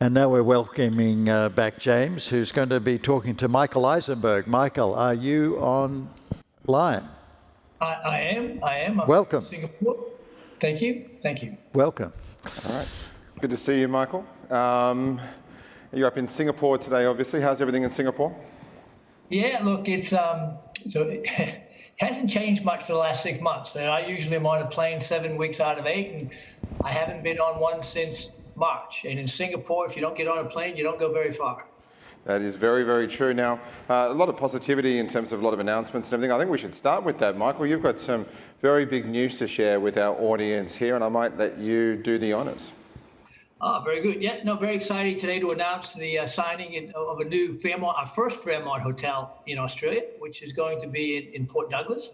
And now we're welcoming back James, who's going to be talking to Michael Issenberg. Michael, are you online? I am. I'm Welcome. in Singapore. Thank you. Welcome. All right. Good to see you, Michael. You're up in Singapore today, obviously. How's everything in Singapore? Yeah, look, it's so it hasn't changed much for the last 6 months. I usually am on a plane 7 weeks out of 8, and I haven't been on one since March. And in Singapore, if you don't get on a plane, you don't go very far. That is very, very true. Now, a lot of positivity in terms of a lot of announcements and everything. I think we should start with that, Michael. You've got some very big news to share with our audience here, and I might let you do the honours. Oh, very good. Yeah, no, very exciting today to announce the signing of a new Fairmont, our first Fairmont hotel in Australia, which is going to be in Port Douglas,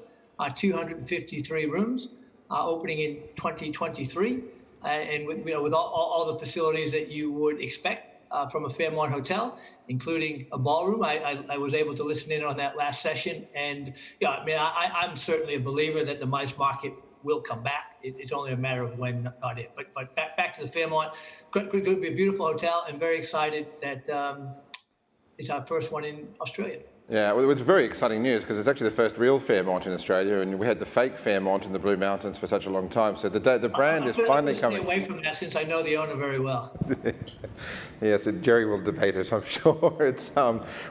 253 rooms, opening in 2023, and with all the facilities that you would expect from a Fairmont hotel, including a ballroom. I was able to listen in on that last session, and I'm certainly a believer that the MICE market will come back. It's only a matter of when, not if. But back to the Fairmont. Going to be a beautiful hotel, and very excited that it's our first one in Australia. Yeah, well, it's very exciting news because it's actually the first real Fairmont in Australia, and we had the fake Fairmont in the Blue Mountains for such a long time. So the brand is finally coming. Stay away from that, since I know the owner very well. Yes, Jerry will debate it, I'm sure. It's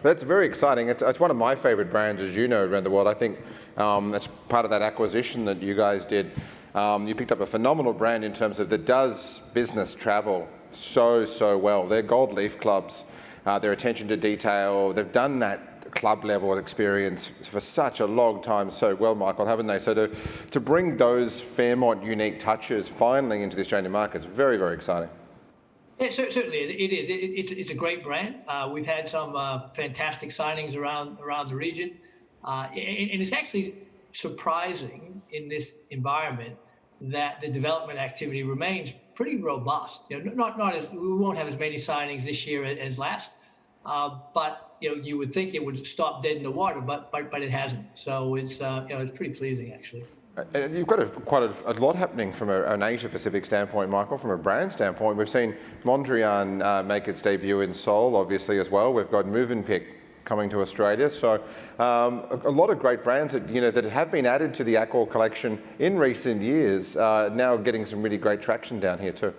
that's very exciting. It's one of my favourite brands, as you know, around the world. I think that's part of that acquisition that you guys did. You picked up a phenomenal brand in terms of that does business travel so well. Their gold leaf clubs, their attention to detail, they've done that club level experience for such a long time so well, Michael, haven't they? So to bring those Fairmont unique touches finally into the Australian market is very, very exciting. Yeah, certainly it is. It's a great brand. We've had some fantastic signings around the region, and it's actually surprising in this environment that the development activity remains pretty robust. Not as we won't have as many signings this year as last, but you would think it would stop dead in the water, but it hasn't. So it's it's pretty pleasing, actually. And you've got quite a lot happening from an Asia Pacific standpoint, Michael. From a brand standpoint, we've seen Mondrian make its debut in Seoul, obviously, as well. We've got Mövenpick coming to Australia. So a lot of great brands that have been added to the Accor collection in recent years, now getting some really great traction down here too.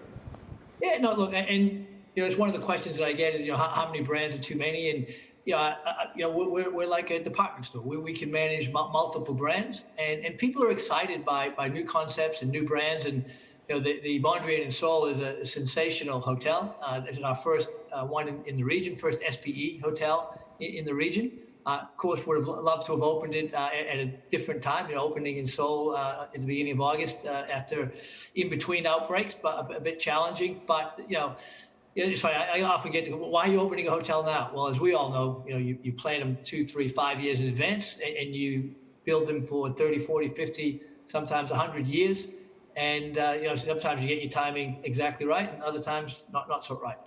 Yeah, no, look, and it's one of the questions that I get is how many brands are too many, and we're like a department store. We can manage multiple brands, and people are excited by new concepts and new brands. And the Mondrian in Seoul is a sensational hotel. It's our first one in the region, first SPE hotel in the region. Of course, would have loved to have opened it at a different time. Opening in Seoul at the beginning of August after in between outbreaks, but a bit challenging. But it's funny, I often get to, why are you opening a hotel now? Well, as we all know, you plan them 2, 3, 5 years in advance, and you build them for 30, 40, 50, sometimes 100 years. And sometimes you get your timing exactly right, and other times not so right.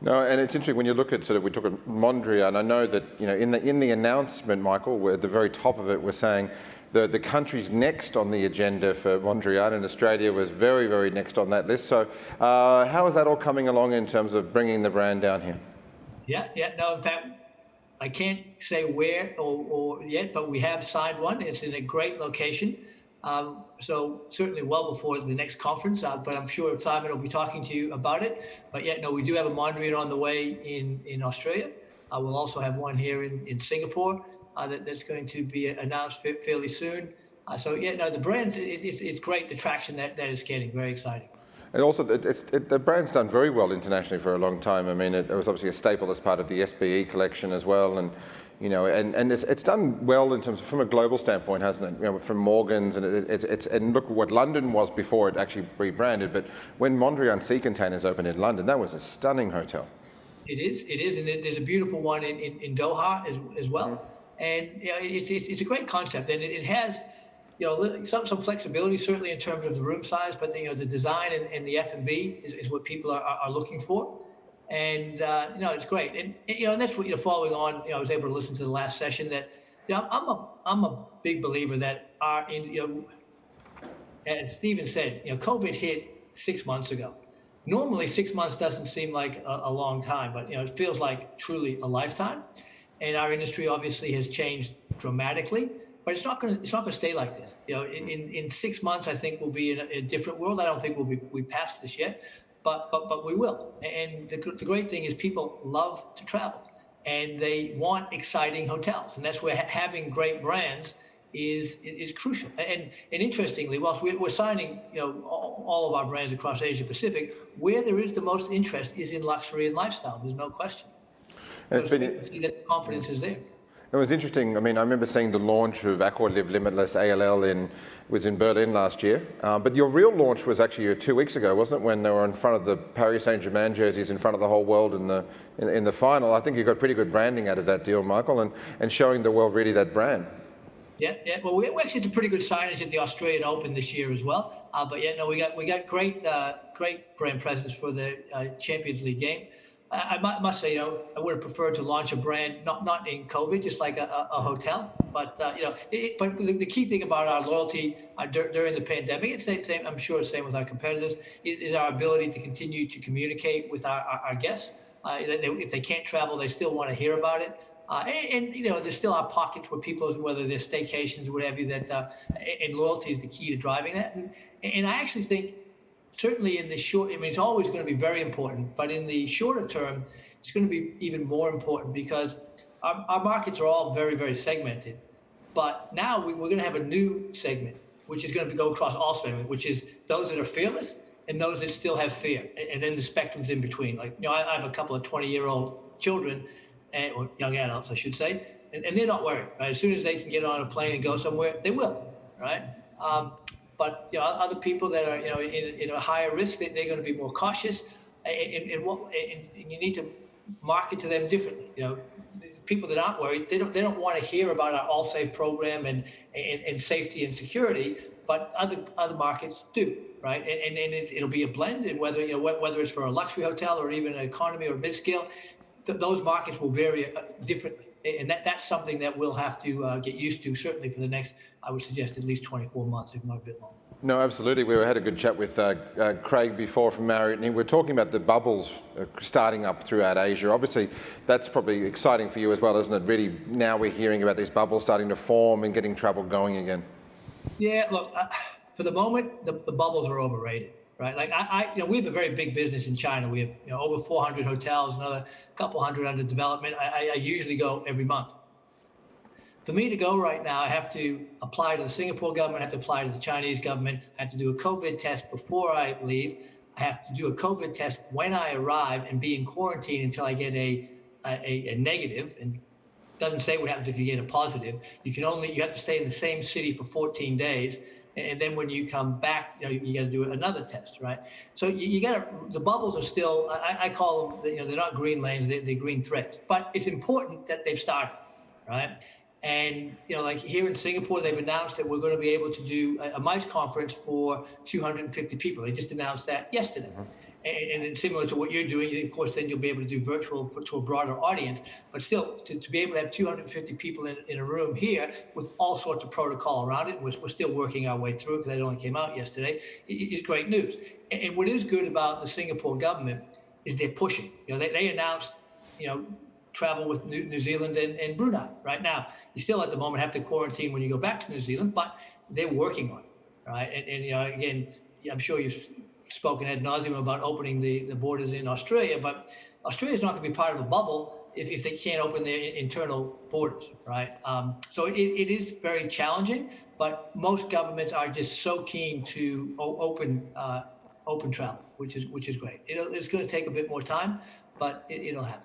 No, and it's interesting when you look at we talk about Mondrian. I know that in the announcement, Michael, we're at the very top of it, we're saying the countries next on the agenda for Mondrian, and Australia was very, very next on that list. So how is that all coming along in terms of bringing the brand down here? Yeah. No, in fact, I can't say where or yet, but we have signed one. It's in a great location. So certainly well before the next conference, but I'm sure Simon will be talking to you about it. But we do have a Mondrian on the way in Australia. We'll also have one here in Singapore that's going to be announced fairly soon. The brand, it's great, the traction that it's getting, very exciting. And also, the brand's done very well internationally for a long time. I mean, it was obviously a staple as part of the SPE collection as well, and it's done well in terms of from a global standpoint, hasn't it? From Morgan's, and and look what London was before it actually rebranded. But when Mondrian Sea Containers opened in London, that was a stunning hotel. It is, and there's a beautiful one in Doha as well. Mm-hmm. And it's a great concept, and it has some flexibility certainly in terms of the room size, but the design and the F&B is what people are looking for. And it's great, and that's what following on. I was able to listen to the last session. That I'm a big believer that as Stephen said, COVID hit 6 months ago, normally 6 months doesn't seem like a long time, but it feels like truly a lifetime. And our industry obviously has changed dramatically, but it's not going to stay like this. In 6 months, I think we'll be in a different world. I don't think we passed this yet, but we will. And the great thing is people love to travel, and they want exciting hotels, and that's where having great brands is crucial. And interestingly, whilst we're signing all of our brands across Asia Pacific, where there is the most interest is in luxury and lifestyle. There's no question. And it's been, see that the confidence is there. It was interesting. I mean, I remember seeing the launch of Accor Live Limitless ALL was in Berlin last year. But your real launch was actually 2 weeks ago, wasn't it? When they were in front of the Paris Saint-Germain jerseys, in front of the whole world in the final. I think you got pretty good branding out of that deal, Michael, and showing the world really that brand. Yeah. Well, we actually did pretty good signage at the Australian Open this year as well. But we got great brand presence for the Champions League game. I must say, I would have preferred to launch a brand not in COVID, just like a hotel. But but the key thing about our loyalty during the pandemic, it's the same. I'm sure the same with our competitors, is our ability to continue to communicate with our guests. If they can't travel, they still want to hear about it. And there's still our pockets where people, whether they're staycations or whatever, and loyalty is the key to driving that. And I actually think, certainly in the short, it's always going to be very important, but in the shorter term, it's going to be even more important because our markets are all very, very segmented. But now we're going to have a new segment, which is going to go across all segments, which is those that are fearless and those that still have fear. And then the spectrum's in between. Like, I have a couple of 20-year-old children, or young adults, I should say, and they're not worried, right? As soon as they can get on a plane and go somewhere, they will, right? But other people that are in a higher risk, they're going to be more cautious, and you need to market to them differently. People that aren't worried, they don't want to hear about our All Safe program and safety and security, but other markets do, right? And it'll be a blend, and whether it's for a luxury hotel or even an economy or mid-scale, those markets will vary differently. And that's something that we'll have to get used to, certainly for the next, I would suggest, at least 24 months, if not a bit longer. No, absolutely. We had a good chat with Craig before from Marriott, and we're talking about the bubbles starting up throughout Asia. Obviously, that's probably exciting for you as well, isn't it? Really, now we're hearing about these bubbles starting to form and getting travel going again. Yeah, look, for the moment, the bubbles are overrated. Right, like we have a very big business in China. We have over 400 hotels, another couple hundred under development. I usually go every month. For me to go right now, I have to apply to the Singapore government. I have to apply to the Chinese government. I have to do a COVID test before I leave. I have to do a COVID test when I arrive and be in quarantine until I get a negative. And it doesn't say what happens if you get a positive. You have to stay in the same city for 14 days. And then when you come back, you got to do another test, right? So you got the bubbles are still, I call them, they're not green lanes, they're green threads. But it's important that they've started, right? And like here in Singapore, they've announced that we're going to be able to do a MICE conference for 250 people. They just announced that yesterday. Mm-hmm. And then similar to what you're doing, of course, then you'll be able to do virtual to a broader audience. But still, to be able to have 250 people in a room here with all sorts of protocol around it, we're still working our way through because that only came out yesterday, is great news. And what is good about the Singapore government is they're pushing. They announced, travel with New Zealand and Brunei right now. You still at the moment have to quarantine when you go back to New Zealand, but they're working on it, right? And again, I'm sure you've spoken ad nauseum about opening the borders in Australia, but Australia is not going to be part of a bubble if they can't open their internal borders, right? So it is very challenging, but most governments are just so keen to open travel, which is great. It's going to take a bit more time, but it'll happen.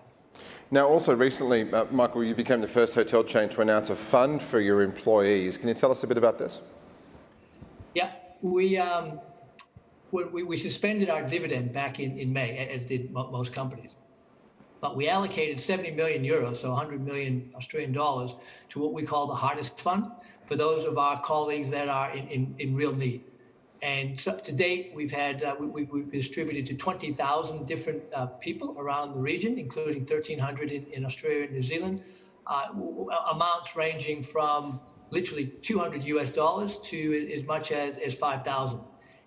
Now, also recently, Michael, you became the first hotel chain to announce a fund for your employees. Can you tell us a bit about this? Yeah, we suspended our dividend back in May, as did most companies. But we allocated 70 million euros, so 100 million Australian dollars, to what we call the Hardest Fund for those of our colleagues that are in real need. And so to date, we've distributed to 20,000 different people around the region, including 1,300 in Australia and New Zealand, amounts ranging from literally $200 US to as much as 5,000.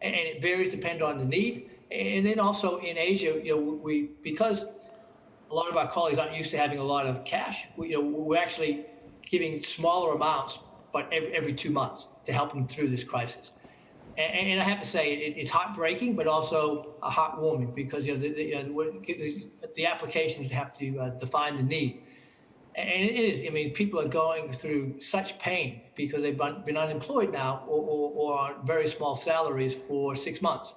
And it varies depending on the need. And then also in Asia, because a lot of our colleagues aren't used to having a lot of cash, we're actually giving smaller amounts, but every 2 months to help them through this crisis. And I have to say, it's heartbreaking, but also heartwarming, because the applications have to define the need. And it is. I mean, people are going through such pain because they've been unemployed now or on very small salaries for 6 months.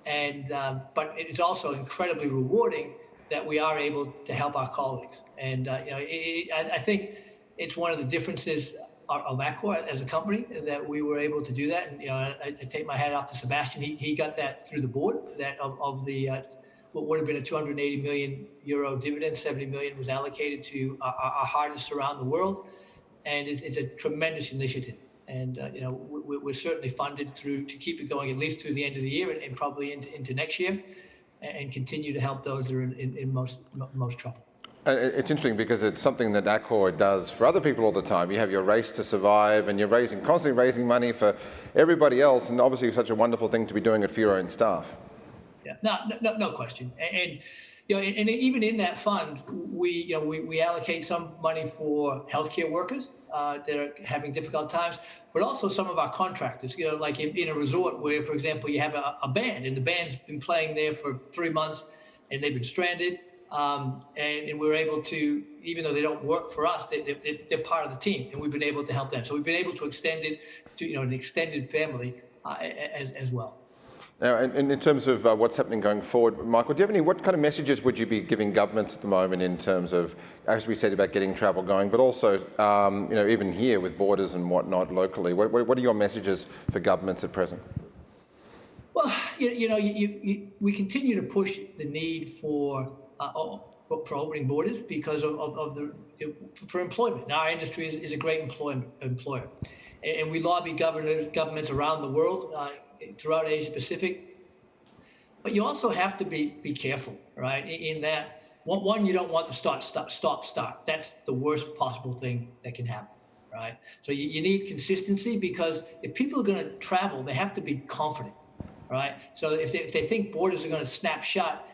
And but it's also incredibly rewarding that we are able to help our colleagues. And I think it's one of the differences of Accor as a company that we were able to do that. And I take my hat off to Sebastian. He got that through the board. That of the what would have been a 280 million euro dividend, 70 million was allocated to our hardest around the world, and it's a tremendous initiative. And we're certainly funded to keep it going at least through the end of the year and probably into next year, and continue to help those that are in most trouble. It's interesting because it's something that Accor does for other people all the time. You have your race to survive, and you're constantly raising money for everybody else, and obviously such a wonderful thing to be doing it for your own staff. Yeah, no question. And and even in that fund, we allocate some money for healthcare workers that are having difficult times, but also some of our contractors. Like in a resort where, for example, you have a band, and the band's been playing there for 3 months, and they've been stranded. And we're able to, even though they don't work for us, they're part of the team, and we've been able to help them. So we've been able to extend it to an extended family as well. Now, in terms of what's happening going forward, Michael, what kind of messages would you be giving governments at the moment in terms of, as we said, about getting travel going, but also, even here with borders and whatnot locally, what are your messages for governments at present? Well, we continue to push the need for opening borders because for employment. Now, our industry is a great employer, and we lobby governments around the world, throughout Asia Pacific. But you also have to be careful, right? In that, one, you don't want to stop. That's the worst possible thing that can happen, right? So you need consistency, because if people are going to travel, they have to be confident, right? So if they think borders are going to snap shut,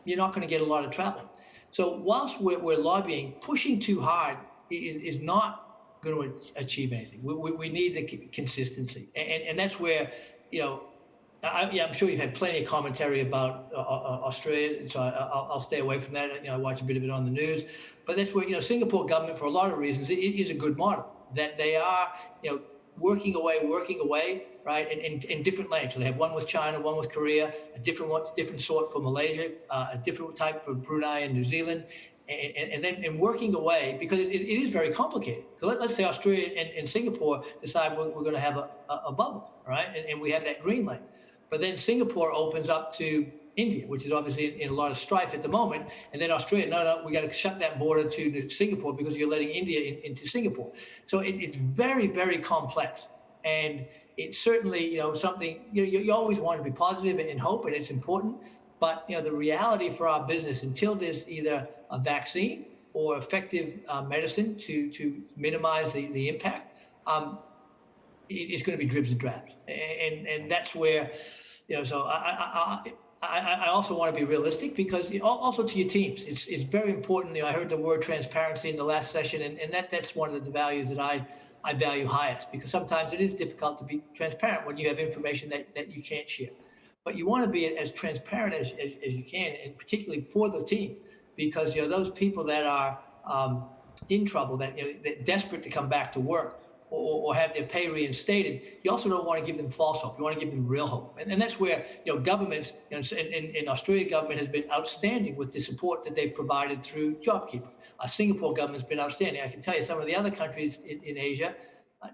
you're not going to get a lot of travel. So whilst we're lobbying, pushing too hard is not going to achieve anything. We need the consistency, and that's where I'm sure you've had plenty of commentary about Australia, so I'll stay away from that. I watch a bit of it on the news, but that's where Singapore government, for a lot of reasons, it is a good model, that they are working away, right, in different lanes. So they have one with China, one with Korea, a different sort for Malaysia, a different type for Brunei and New Zealand, and then working away, because it is very complicated. So let's say Australia and Singapore decide we're going to have a bubble, right, and we have that green lane. But then Singapore opens up to India, which is obviously in a lot of strife at the moment, and then Australia, no, we got to shut that border to Singapore because you're letting India into Singapore. So it's very, very complex, and it's certainly something you always want to be positive and hope, and it's important. But the reality for our business, until there's either a vaccine or effective medicine to minimize the impact, it's going to be dribs and drabs, and that's where So I also want to be realistic, because also to your teams, it's very important. I heard the word transparency in the last session, and that's one of the values that I value highest, because sometimes it is difficult to be transparent when you have information that you can't share. But you want to be as transparent as you can, and particularly for the team, because those people that are in trouble, that that desperate to come back to work or have their pay reinstated, you also don't want to give them false hope. You want to give them real hope, and that's where governments, in Australia, government has been outstanding with the support that they've provided through JobKeeper. Singapore government's been outstanding. I can tell you some of the other countries in Asia,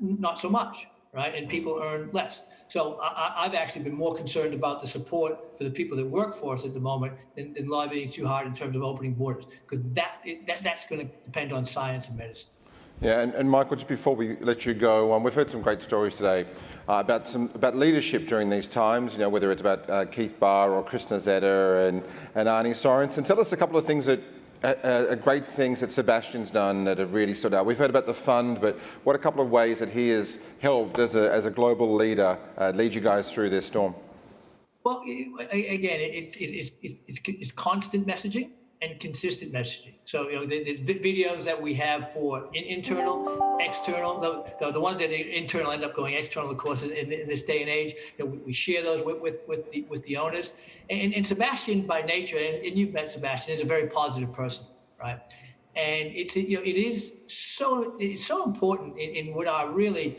not so much, right? And people earn less. So I've actually been more concerned about the support for the people that work for us at the moment than lobbying too hard in terms of opening borders, because that's going to depend on science and medicine. Yeah, and Michael, just before we let you go, we've heard some great stories today about leadership during these times. Whether it's about Keith Barr or Chris Nazetta and Arnie Sorensen. Tell us a couple of things great things that Sebastian's done that have really stood out. We've heard about the fund, but what a couple of ways that he has helped as a global leader lead you guys through this storm? Well, again, it's constant messaging and consistent messaging. So, the videos that we have for internal, external, the ones that are internal end up going external, of course, in this day and age. We share those with the owners. And Sebastian, by nature, and you've met Sebastian, is a very positive person, right? And it is so important in what are really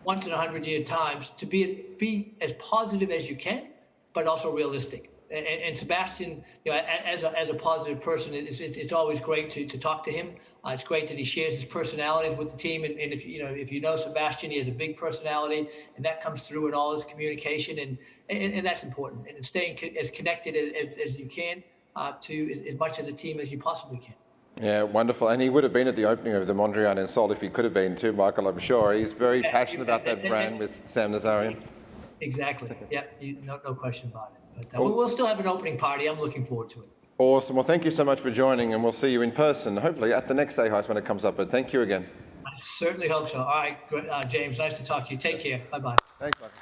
once in 100-year times to be as positive as you can, but also realistic. And Sebastian, as a positive person, it's always great to talk to him. It's great that he shares his personalities with the team. And if you know Sebastian, he has a big personality, and that comes through in all his communication, and that's important. And staying as connected as you can to as much of the team as you possibly can. Yeah, wonderful. And he would have been at the opening of the Mondrian in Seoul if he could have been too, Michael, I'm sure. He's very passionate about that brand with Sam Nazarian. Exactly. Yeah, no question about it. But we'll still have an opening party. I'm looking forward to it. Awesome. Well, thank you so much for joining, and we'll see you in person, hopefully at the next AHICE when it comes up. But thank you again. I certainly hope so. All right, James, nice to talk to you. Take care. Bye-bye. Thanks, Michael.